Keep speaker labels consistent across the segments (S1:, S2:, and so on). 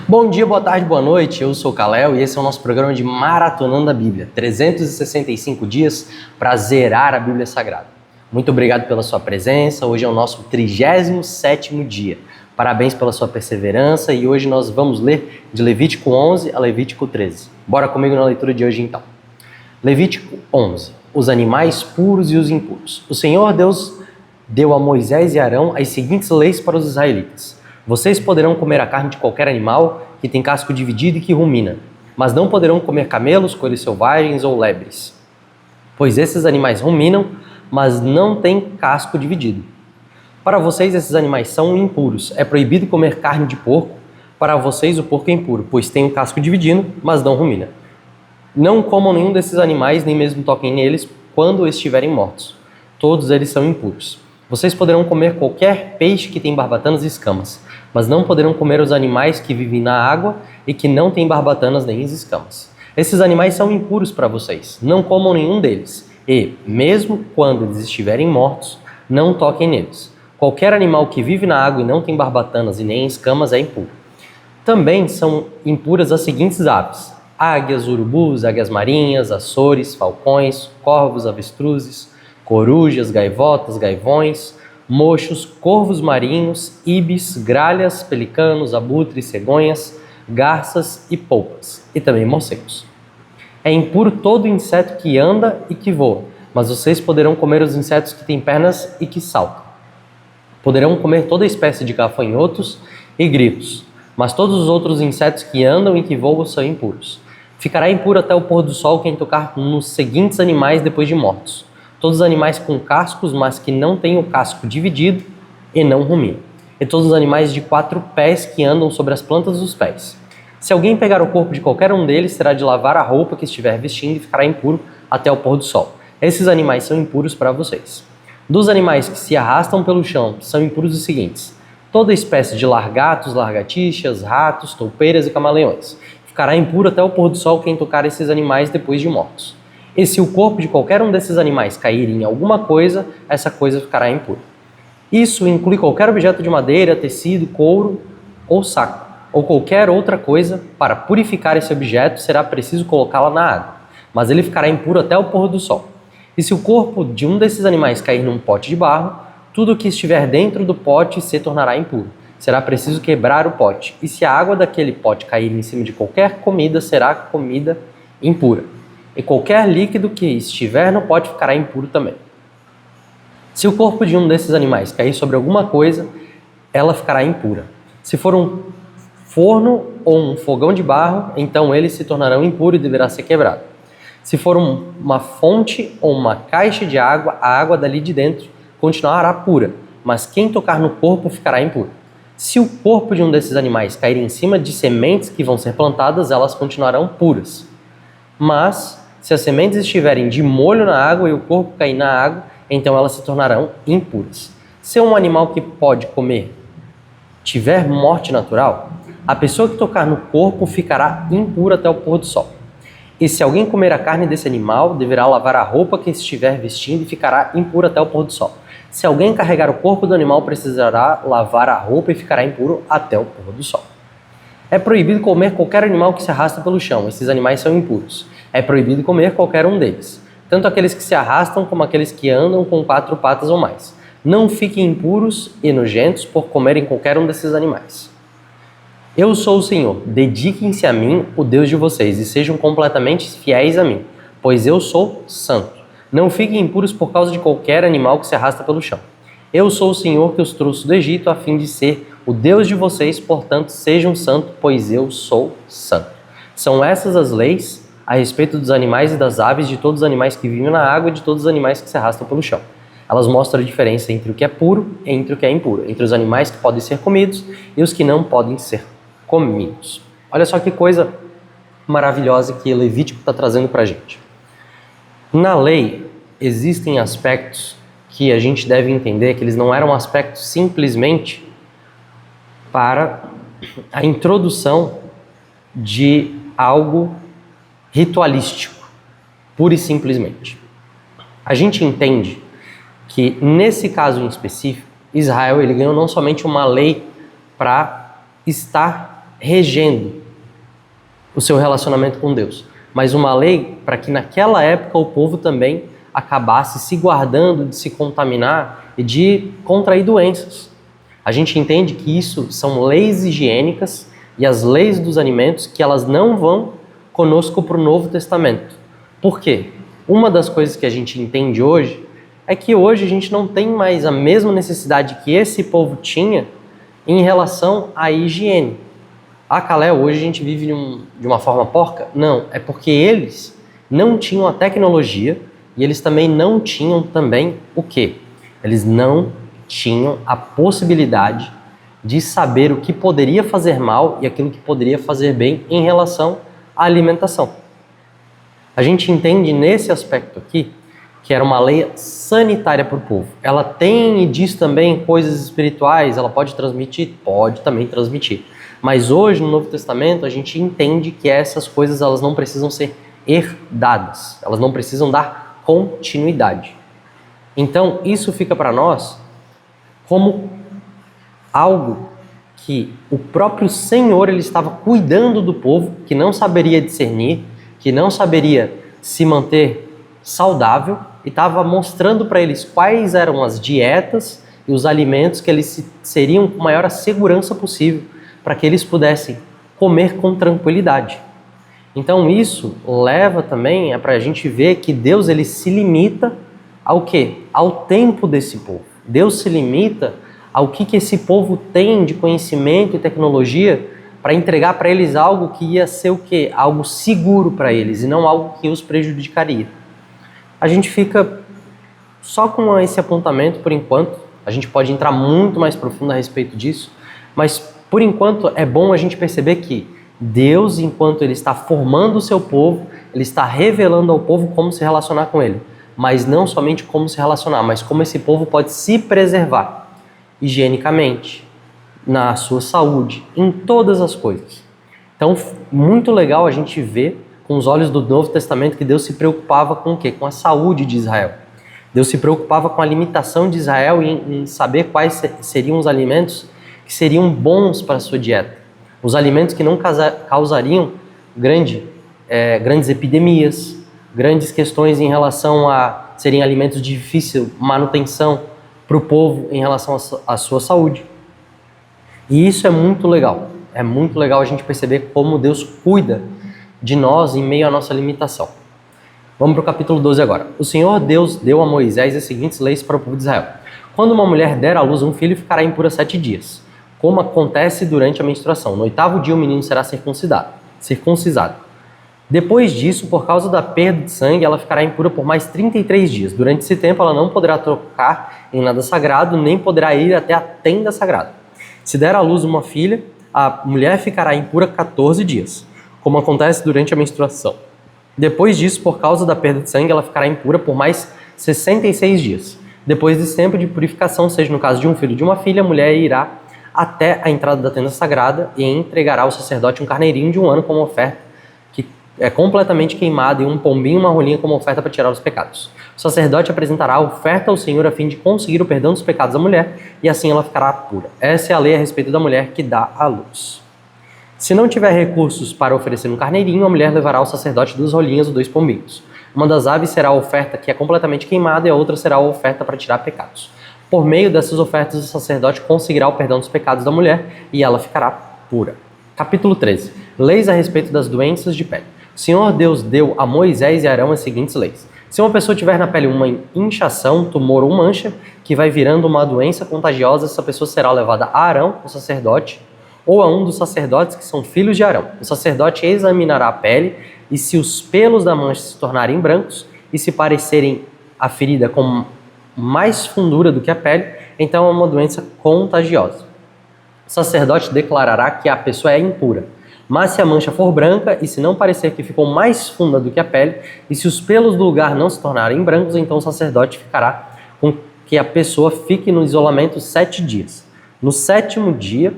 S1: Bom dia, boa tarde, boa noite, eu sou o Kalel e esse é o nosso programa de Maratonando a Bíblia, 365 dias para zerar a Bíblia Sagrada. Muito obrigado pela sua presença, hoje é o nosso 37º dia. Parabéns pela sua perseverança e hoje nós vamos ler de Levítico 11 a Levítico 13. Bora comigo na leitura de hoje então. Levítico 11, os animais puros e os impuros. O Senhor Deus deu a Moisés e Arão as seguintes leis para os israelitas. Vocês poderão comer a carne de qualquer animal que tem casco dividido e que rumina, mas não poderão comer camelos, coelhos selvagens ou lebres, pois esses animais ruminam, mas não têm casco dividido. Para vocês, esses animais são impuros. É proibido comer carne de porco. Para vocês, o porco é impuro, pois tem o casco dividido, mas não rumina. Não comam nenhum desses animais, nem mesmo toquem neles quando estiverem mortos. Todos eles são impuros. Vocês poderão comer qualquer peixe que tem barbatanas e escamas, mas não poderão comer os animais que vivem na água e que não têm barbatanas nem escamas. Esses animais são impuros para vocês. Não comam nenhum deles. E, mesmo quando eles estiverem mortos, não toquem neles. Qualquer animal que vive na água e não tem barbatanas e nem escamas é impuro. Também são impuras as seguintes aves: águias, urubus, águias marinhas, açores, falcões, corvos, avestruzes, corujas, gaivotas, gaivões, mochos, corvos marinhos, ibis, gralhas, pelicanos, abutres, cegonhas, garças e polpas, e também morcegos. É impuro todo inseto que anda e que voa, mas vocês poderão comer os insetos que têm pernas e que saltam. Poderão comer toda espécie de gafanhotos e grilos, mas todos os outros insetos que andam e que voam são impuros. Ficará impuro até o pôr do sol quem tocar nos seguintes animais depois de mortos: todos os animais com cascos, mas que não têm o casco dividido e não ruminam, e todos os animais de 4 pés que andam sobre as plantas dos pés. Se alguém pegar o corpo de qualquer um deles, terá de lavar a roupa que estiver vestindo e ficará impuro até o pôr do sol. Esses animais são impuros para vocês. Dos animais que se arrastam pelo chão, são impuros os seguintes: toda espécie de largatos, lagartixas, ratos, toupeiras e camaleões. Ficará impuro até o pôr do sol quem tocar esses animais depois de mortos. E se o corpo de qualquer um desses animais cair em alguma coisa, essa coisa ficará impura. Isso inclui qualquer objeto de madeira, tecido, couro ou saco, ou qualquer outra coisa. Para purificar esse objeto, será preciso colocá-la na água, mas ele ficará impuro até o pôr do sol. E se o corpo de um desses animais cair num pote de barro, tudo que estiver dentro do pote se tornará impuro. Será preciso quebrar o pote. E se a água daquele pote cair em cima de qualquer comida, será comida impura. E qualquer líquido que estiver no pote ficará impuro também. Se o corpo de um desses animais cair sobre alguma coisa, ela ficará impura. Se for um forno ou um fogão de barro, então eles se tornarão impuros e deverá ser quebrado. Se for uma fonte ou uma caixa de água, a água dali de dentro continuará pura, mas quem tocar no corpo ficará impuro. Se o corpo de um desses animais cair em cima de sementes que vão ser plantadas, elas continuarão puras. Mas se as sementes estiverem de molho na água e o corpo cair na água, então elas se tornarão impuras. Se um animal que pode comer tiver morte natural, a pessoa que tocar no corpo ficará impura até o pôr do sol. E se alguém comer a carne desse animal, deverá lavar a roupa que estiver vestindo e ficará impura até o pôr do sol. Se alguém carregar o corpo do animal, precisará lavar a roupa e ficará impuro até o pôr do sol. É proibido comer qualquer animal que se arrasta pelo chão. Esses animais são impuros. É proibido comer qualquer um deles, tanto aqueles que se arrastam como aqueles que andam com 4 patas ou mais. Não fiquem impuros e nojentos por comerem qualquer um desses animais. Eu sou o Senhor. Dediquem-se a mim, o Deus de vocês, e sejam completamente fiéis a mim, pois eu sou santo. Não fiquem impuros por causa de qualquer animal que se arrasta pelo chão. Eu sou o Senhor que os trouxe do Egito a fim de ser o Deus de vocês, portanto sejam santos, pois eu sou santo. São essas as leis a respeito dos animais e das aves, de todos os animais que vivem na água e de todos os animais que se arrastam pelo chão. Elas mostram a diferença entre o que é puro e entre o que é impuro, entre os animais que podem ser comidos e os que não podem ser comidos. Olha só que coisa maravilhosa que Levítico está trazendo para a gente. Na lei, existem aspectos que a gente deve entender que eles não eram aspectos simplesmente para a introdução de algo ritualístico, pura e simplesmente. A gente entende que, nesse caso em específico, Israel ele ganhou não somente uma lei para estar regendo o seu relacionamento com Deus, mas uma lei para que naquela época o povo também acabasse se guardando de se contaminar e de contrair doenças. A gente entende que isso são leis higiênicas e as leis dos alimentos que elas não vão conosco para o Novo Testamento. Por quê? Uma das coisas que a gente entende hoje é que hoje a gente não tem mais a mesma necessidade que esse povo tinha em relação à higiene. Calé, hoje a gente vive de uma forma porca? Não, é porque eles não tinham a tecnologia e eles também não tinham também o quê? Eles não tinham a possibilidade de saber o que poderia fazer mal e aquilo que poderia fazer bem em relação à alimentação. A gente entende nesse aspecto aqui que era uma lei sanitária para o povo. Ela tem e diz também coisas espirituais, ela pode transmitir? Pode também transmitir. Mas hoje, no Novo Testamento, a gente entende que essas coisas elas não precisam ser herdadas, elas não precisam dar continuidade. Então, isso fica para nós como algo que o próprio Senhor ele estava cuidando do povo, que não saberia discernir, que não saberia se manter saudável, e estava mostrando para eles quais eram as dietas e os alimentos que eles seriam com a maior segurança possível, para que eles pudessem comer com tranquilidade. Então isso leva também para a gente ver que Deus ele se limita ao quê? Ao tempo desse povo. Deus se limita ao que esse povo tem de conhecimento e tecnologia para entregar para eles algo que ia ser o quê? Algo seguro para eles e não algo que os prejudicaria. A gente fica só com esse apontamento por enquanto. A gente pode entrar muito mais profundo a respeito disso, mas por enquanto é bom a gente perceber que Deus, enquanto Ele está formando o seu povo, Ele está revelando ao povo como se relacionar com Ele. Mas não somente como se relacionar, mas como esse povo pode se preservar higienicamente, na sua saúde, em todas as coisas. Então, muito legal a gente ver com os olhos do Novo Testamento que Deus se preocupava com o quê? Com a saúde de Israel. Deus se preocupava com a limitação de Israel em saber quais seriam os alimentos que seriam bons para a sua dieta. Os alimentos que não causariam grandes epidemias, grandes questões em relação a serem alimentos de difícil manutenção para o povo em relação à sua saúde. E isso é muito legal. É muito legal a gente perceber como Deus cuida de nós em meio à nossa limitação. Vamos para o capítulo 12 agora. O Senhor Deus deu a Moisés as seguintes leis para o povo de Israel. Quando uma mulher der à luz um filho, ficará impura 7 dias, como acontece durante a menstruação. No 8º dia o menino será circuncisado. Depois disso, por causa da perda de sangue, ela ficará impura por mais 33 dias. Durante esse tempo, ela não poderá tocar em nada sagrado, nem poderá ir até a tenda sagrada. Se der à luz uma filha, a mulher ficará impura 14 dias, como acontece durante a menstruação. Depois disso, por causa da perda de sangue, ela ficará impura por mais 66 dias. Depois desse tempo de purificação, seja no caso de um filho ou de uma filha, a mulher irá até a entrada da tenda sagrada e entregará ao sacerdote um carneirinho de 1 ano como oferta, que é completamente queimado, e um pombinho e uma rolinha como oferta para tirar os pecados. O sacerdote apresentará a oferta ao Senhor a fim de conseguir o perdão dos pecados da mulher, e assim ela ficará pura. Essa é a lei a respeito da mulher que dá à luz. Se não tiver recursos para oferecer um carneirinho, a mulher levará ao sacerdote 2 rolinhas ou 2 pombinhos. Uma das aves será a oferta que é completamente queimada e a outra será a oferta para tirar pecados. Por meio dessas ofertas, o sacerdote conseguirá o perdão dos pecados da mulher e ela ficará pura. Capítulo 13. Leis a respeito das doenças de pele. O Senhor Deus deu a Moisés e Arão as seguintes leis. Se uma pessoa tiver na pele uma inchação, tumor ou mancha, que vai virando uma doença contagiosa, essa pessoa será levada a Arão, o sacerdote, ou a um dos sacerdotes que são filhos de Arão. O sacerdote examinará a pele, e se os pelos da mancha se tornarem brancos e se parecerem a ferida com mais fundura do que a pele, então é uma doença contagiosa. O sacerdote declarará que a pessoa é impura. Mas se a mancha for branca e se não parecer que ficou mais funda do que a pele, e se os pelos do lugar não se tornarem brancos, então o sacerdote ficará com que a pessoa fique no isolamento 7 dias. No 7º dia,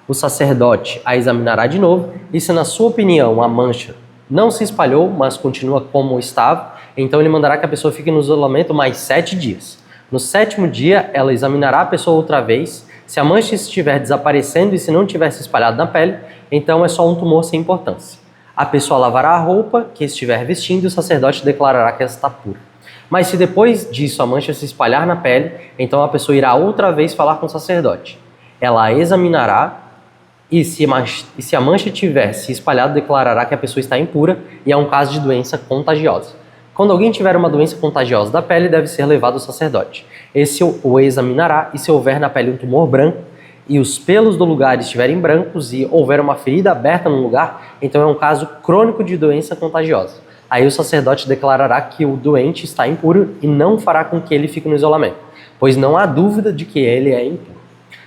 S1: o sacerdote a examinará de novo, e se na sua opinião a mancha não se espalhou, mas continua como estava, então ele mandará que a pessoa fique no isolamento mais 7 dias. No 7º dia, ela examinará a pessoa outra vez. Se a mancha estiver desaparecendo e se não tiver se espalhado na pele, então é só um tumor sem importância. A pessoa lavará a roupa que estiver vestindo e o sacerdote declarará que ela está pura. Mas se depois disso a mancha se espalhar na pele, então a pessoa irá outra vez falar com o sacerdote. Ela a examinará e se a mancha tiver se espalhado, declarará que a pessoa está impura e é um caso de doença contagiosa. Quando alguém tiver uma doença contagiosa da pele, deve ser levado ao sacerdote. Esse o examinará e se houver na pele um tumor branco e os pelos do lugar estiverem brancos e houver uma ferida aberta no lugar, então é um caso crônico de doença contagiosa. Aí o sacerdote declarará que o doente está impuro e não fará com que ele fique no isolamento, pois não há dúvida de que ele é impuro.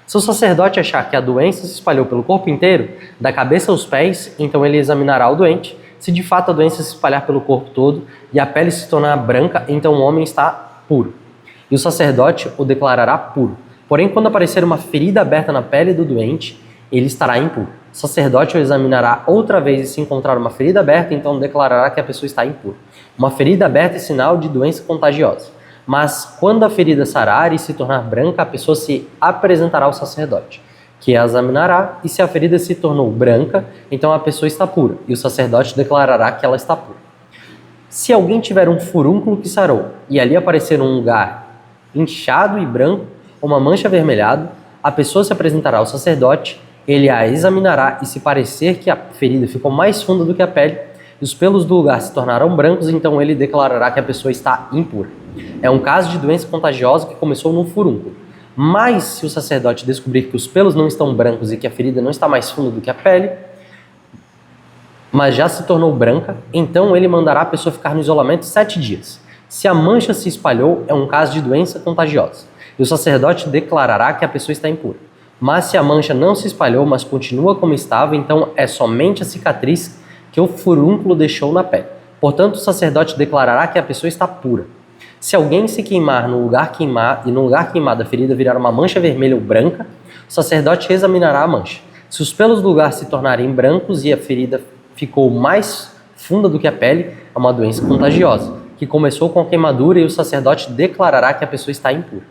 S1: Se o sacerdote achar que a doença se espalhou pelo corpo inteiro, da cabeça aos pés, então ele examinará o doente. Se de fato a doença se espalhar pelo corpo todo e a pele se tornar branca, então o homem está puro. E o sacerdote o declarará puro. Porém, quando aparecer uma ferida aberta na pele do doente, ele estará impuro. O sacerdote o examinará outra vez e se encontrar uma ferida aberta, então declarará que a pessoa está impura. Uma ferida aberta é sinal de doença contagiosa. Mas quando a ferida sarar e se tornar branca, a pessoa se apresentará ao sacerdote, que a examinará, e se a ferida se tornou branca, então a pessoa está pura, e o sacerdote declarará que ela está pura. Se alguém tiver um furúnculo que sarou, e ali aparecer um lugar inchado e branco, uma mancha avermelhada, a pessoa se apresentará ao sacerdote, ele a examinará e se parecer que a ferida ficou mais funda do que a pele e os pelos do lugar se tornaram brancos, então ele declarará que a pessoa está impura. É um caso de doença contagiosa que começou num furúnculo. Mas se o sacerdote descobrir que os pelos não estão brancos e que a ferida não está mais funda do que a pele, mas já se tornou branca, então ele mandará a pessoa ficar no isolamento 7 dias. Se a mancha se espalhou, é um caso de doença contagiosa. E o sacerdote declarará que a pessoa está impura. Mas se a mancha não se espalhou, mas continua como estava, então é somente a cicatriz que o furúnculo deixou na pele. Portanto, o sacerdote declarará que a pessoa está pura. Se alguém se queimar no lugar queimado, e no lugar queimado a ferida virar uma mancha vermelha ou branca, o sacerdote examinará a mancha. Se os pelos do lugar se tornarem brancos e a ferida ficou mais funda do que a pele, é uma doença contagiosa, que começou com a queimadura e o sacerdote declarará que a pessoa está impura.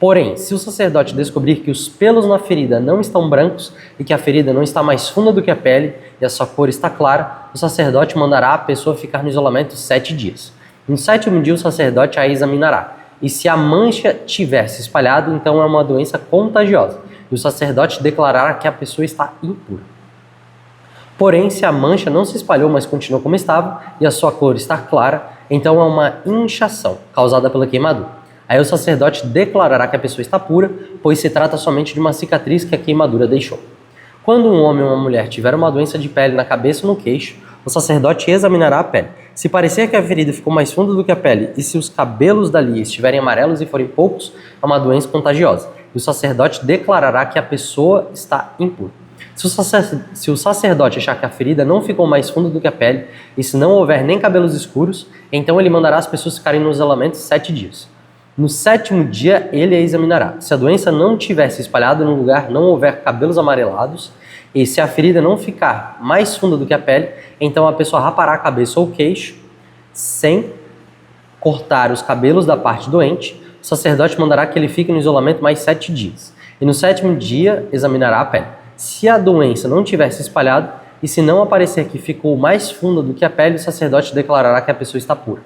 S1: Porém, se o sacerdote descobrir que os pelos na ferida não estão brancos e que a ferida não está mais funda do que a pele e a sua cor está clara, o sacerdote mandará a pessoa ficar no isolamento 7 dias. No 7º dia, o sacerdote a examinará. E se a mancha tiver se espalhado, então é uma doença contagiosa. E o sacerdote declarará que a pessoa está impura. Porém, se a mancha não se espalhou, mas continuou como estava, e a sua cor está clara, então é uma inchação causada pela queimadura. Aí o sacerdote declarará que a pessoa está pura, pois se trata somente de uma cicatriz que a queimadura deixou. Quando um homem ou uma mulher tiver uma doença de pele na cabeça ou no queixo, o sacerdote examinará a pele. Se parecer que a ferida ficou mais funda do que a pele e se os cabelos dali estiverem amarelos e forem poucos, é uma doença contagiosa. E o sacerdote declarará que a pessoa está impura. Se o sacerdote achar que a ferida não ficou mais funda do que a pele e se não houver nem cabelos escuros, então ele mandará as pessoas ficarem no isolamento 7 dias. No 7º dia, ele a examinará. Se a doença não tiver se espalhado no lugar, não houver cabelos amarelados, e se a ferida não ficar mais funda do que a pele, então a pessoa rapará a cabeça ou o queixo, sem cortar os cabelos da parte doente. O sacerdote mandará que ele fique no isolamento mais 7 dias. E no 7º dia, examinará a pele. Se a doença não tiver se espalhado, e se não aparecer que ficou mais funda do que a pele, o sacerdote declarará que a pessoa está pura.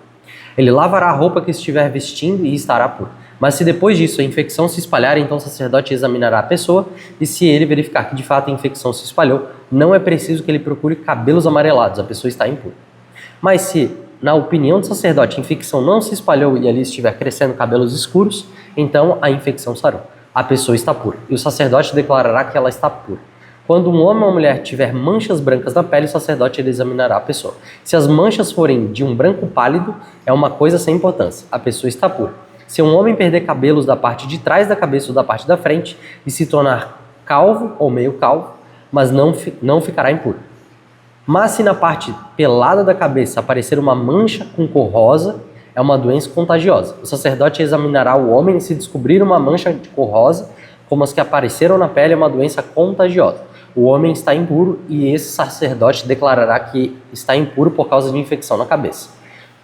S1: Ele lavará a roupa que estiver vestindo e estará puro. Mas se depois disso a infecção se espalhar, então o sacerdote examinará a pessoa e se ele verificar que de fato a infecção se espalhou, não é preciso que ele procure cabelos amarelados, a pessoa está impura. Mas se, na opinião do sacerdote, a infecção não se espalhou e ali estiver crescendo cabelos escuros, então a infecção sarou. A pessoa está pura. E o sacerdote declarará que ela está pura. Quando um homem ou uma mulher tiver manchas brancas na pele, o sacerdote ele examinará a pessoa. Se as manchas forem de um branco pálido, é uma coisa sem importância. A pessoa está pura. Se um homem perder cabelos da parte de trás da cabeça ou da parte da frente e se tornar calvo ou meio calvo, mas não ficará impuro. Mas se na parte pelada da cabeça aparecer uma mancha com cor rosa, é uma doença contagiosa. O sacerdote examinará o homem e se descobrir uma mancha de cor rosa, como as que apareceram na pele, é uma doença contagiosa. O homem está impuro e esse sacerdote declarará que está impuro por causa de infecção na cabeça.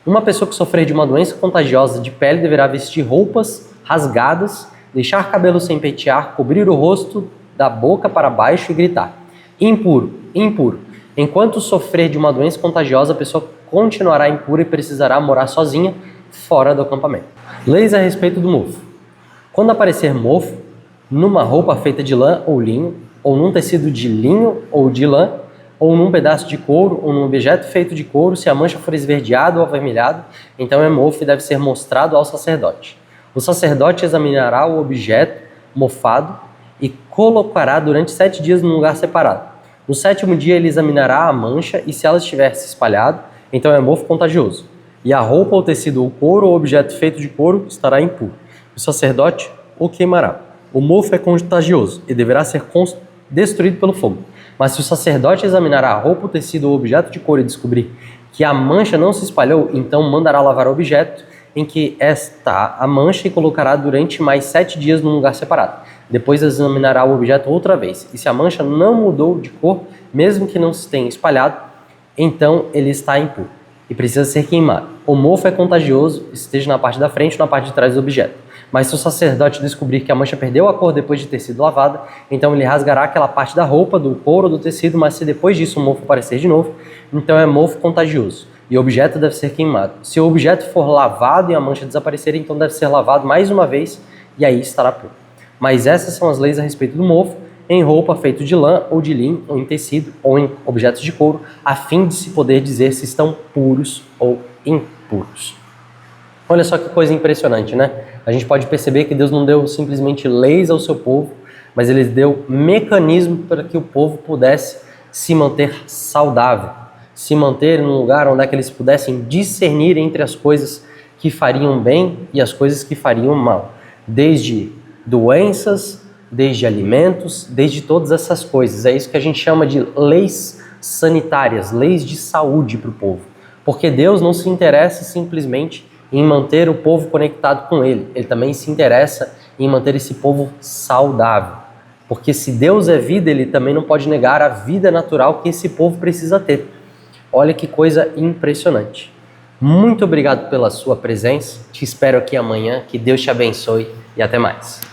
S1: Uma pessoa que sofrer de uma doença contagiosa de pele deverá vestir roupas rasgadas, deixar cabelo sem pentear, cobrir o rosto da boca para baixo e gritar: impuro, impuro. Enquanto sofrer de uma doença contagiosa, a pessoa continuará impura e precisará morar sozinha fora do acampamento. Leis a respeito do mofo. Quando aparecer mofo, numa roupa feita de lã ou linho, ou num tecido de linho ou de lã, ou num pedaço de couro, ou num objeto feito de couro, se a mancha for esverdeada ou avermelhada, então é mofo e deve ser mostrado ao sacerdote. O sacerdote examinará o objeto mofado e colocará durante 7 dias num lugar separado. No 7º dia ele examinará a mancha e se ela estiver se espalhado, então é mofo contagioso. E a roupa ou tecido ou couro ou objeto feito de couro estará impuro. O sacerdote o queimará. O mofo é contagioso e deverá ser destruído pelo fogo. Mas se o sacerdote examinar a roupa, o tecido ou objeto de couro e descobrir que a mancha não se espalhou, então mandará lavar o objeto em que está a mancha e colocará durante mais 7 dias num lugar separado. Depois examinará o objeto outra vez. E se a mancha não mudou de cor, mesmo que não se tenha espalhado, então ele está impuro e precisa ser queimado. O mofo é contagioso, esteja na parte da frente ou na parte de trás do objeto. Mas se o sacerdote descobrir que a mancha perdeu a cor depois de ter sido lavada, então ele rasgará aquela parte da roupa, do couro ou do tecido, mas se depois disso o mofo aparecer de novo, então é mofo contagioso e o objeto deve ser queimado. Se o objeto for lavado e a mancha desaparecer, então deve ser lavado mais uma vez e aí estará puro. Mas essas são as leis a respeito do mofo em roupa feita de lã ou de linho, ou em tecido, ou em objetos de couro, a fim de se poder dizer se estão puros ou impuros. Olha só que coisa impressionante, né? A gente pode perceber que Deus não deu simplesmente leis ao seu povo, mas Ele deu mecanismo para que o povo pudesse se manter saudável, se manter num lugar onde é que eles pudessem discernir entre as coisas que fariam bem e as coisas que fariam mal. Desde doenças, desde alimentos, desde todas essas coisas. É isso que a gente chama de leis sanitárias, leis de saúde para o povo. Porque Deus não se interessa simplesmente em manter o povo conectado com Ele. Ele também se interessa em manter esse povo saudável. Porque se Deus é vida, Ele também não pode negar a vida natural que esse povo precisa ter. Olha que coisa impressionante. Muito obrigado pela sua presença. Te espero aqui amanhã. Que Deus te abençoe e até mais.